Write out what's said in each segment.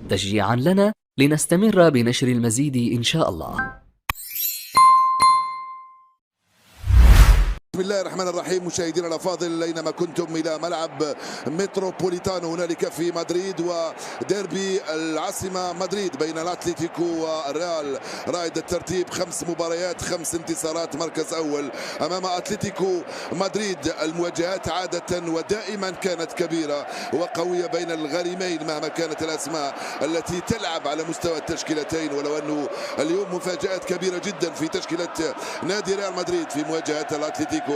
تشجيعا لنا لنستمر بنشر المزيد إن شاء الله. بسم الله الرحمن الرحيم. مشاهدينا الافاضل اينما كنتم، الى ملعب متروبوليتانو هنالك في مدريد، وديربي العاصمه مدريد بين الاتليتيكو والريال. رائد الترتيب 5 مباريات 5 انتصارات، مركز اول امام اتلتيكو مدريد. المواجهات عاده ودائما كانت كبيره وقويه بين الغريمين مهما كانت الاسماء التي تلعب على مستوى التشكيلتين، ولو انه اليوم مفاجات كبيره جدا في تشكيله نادي ريال مدريد في مواجهه الاتليتيكو.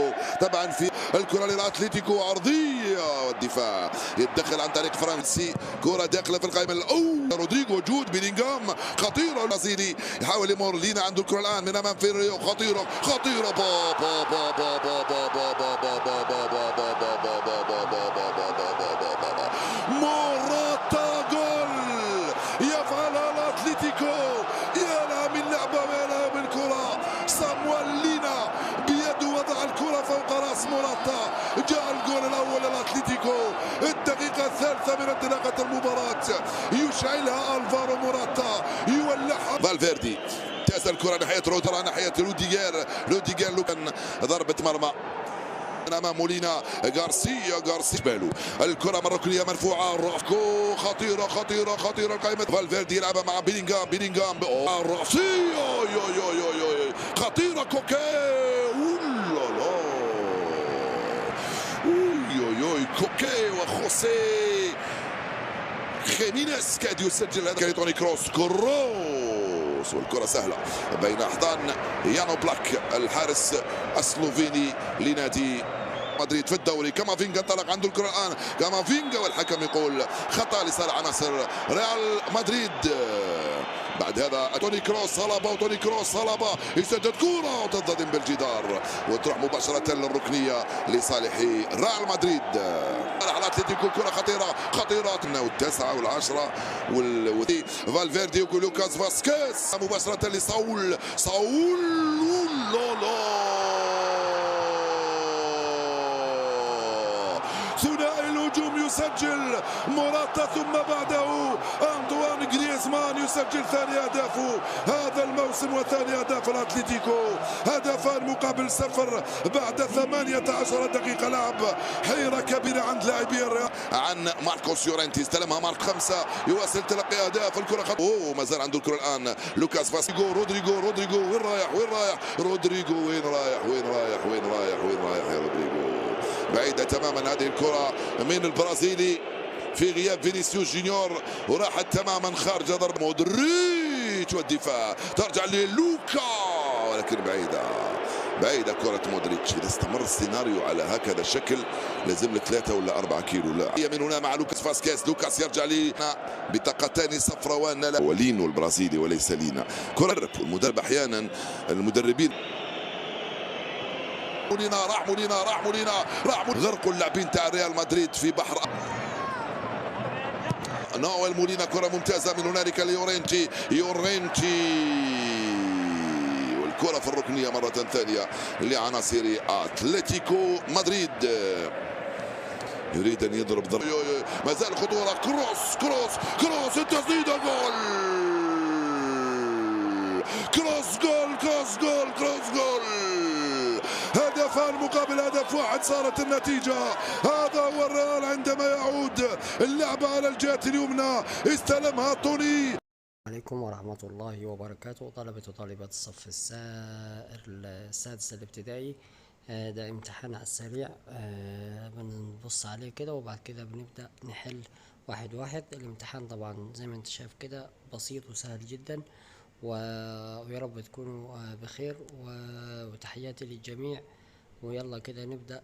طبعا في الكره للاتليتيكو عرضيه، والدفاع يتدخل عن طريق فرنسي، كره داخله في القائمه الاول. رودريجو جود بيلينغهام خطيره، البرازيلي يحاول يمر لينا عنده الكره الان من امام فيريو، خطيره خطيره با با با با با با با با با با با با با با با با با موراتا جول يفعلها الاتليتيكو. يا لها من لعبه ويا لها من كره. صامويل لينا بيده وضع الكره فوق راس موراتا. جاء الجول الاول للاتليتيكو الدقيقه الثالثه من انطلاقه المباراه، يشعلها الفارو موراتا، يولعها فالفيردي. تأتي الكره ناحيه رودرا، ناحيه روديجير لوكان، ضربه مرمى امام مولينا. غارسيا بالو الكره من ركنيه مرفوعه، رافكو خطيره خطيره خطيره. قائمه فالفيردي يلعبها مع بيلينغهام راسيا خطيره. كوكي كوكي وخوسيه خيمينيز كاد يسجل هذا. توني كروس والكرة سهلة بين أحضان يانو بلاك الحارس السلوفيني لنادي مدريد في الدوري. كامافينجا انطلق عنده الكرة الآن، كامافينجا والحكم يقول خطأ لصالح عناصر ريال مدريد. بعد هذا توني كروس صلبة يسدد كرة وتصطدم بالجدار وتروح مباشرة للركنية لصالح ريال مدريد. على اتلتيكو كرة خطيرة والتاسعة والعشرة فالفيردي ولوكاس فاسكيز مباشرة لصاول ثنائي الهجوم يسجل موراتا، ثم بعده أنطوان غريزمان يسجل ثاني أهدافه هذا الموسم وثاني أهداف الأتليتيكو. هدفان مقابل 0 بعد 18 دقيقة لعب. حيرة كبيرة عند لاعبي الريال. عن ماركوس يورنتي، استلمها مارك 5، يواصل تلقي أهداف. الكرة ما زال عنده الكرة الآن لوكاس فاسكو. رودريجو وين رايح رودريجو، وين رايح يا رودريجو. بعيدة تماما هذه الكرة من البرازيلي في غياب فينيسيوس جونيور، وراحت تماما خارج ضرب مودريتش، والدفاع ترجع للوكا ولكن بعيدة كرة مودريتش. إذا استمر السيناريو على هكذا الشكل لازم لك 3 ولا 4 كيلو. لا هي من هنا مع لوكاس فاسكيز. لوكاس يرجع لي بطاقتان صفروان، لا ولينو البرازيلي وليس لينا. كرة المدرب أحيانا المدربين مولينا غرقوا اللاعبين تاع ريال مدريد في بحر. نويل مولينا كرة ممتازة من هنالك ليورينتي والكرة في الركنية مرة ثانية لعناصر اتلتيكو مدريد. يريد ان يضرب ضرب، ما زال خطورة. كروس التسديدة جول. كروس جول. هدفان مقابل هدف واحد صارت النتيجة. هذا هو الريال عندما يعود اللعبة على الجهة اليمنى. استلمها توني. عليكم ورحمة الله وبركاته. طلبة وطالبات الصف السادس الابتدائي، ده امتحان على السريع. بنبص عليه كده وبعد كده بنبدأ نحل واحد واحد. الامتحان طبعا زي ما انت شايف كده بسيط وسهل جدا، ويا رب تكونوا بخير، وتحياتي للجميع. ويلا كده نبدأ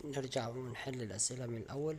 نرجع ونحل الأسئلة من الأول.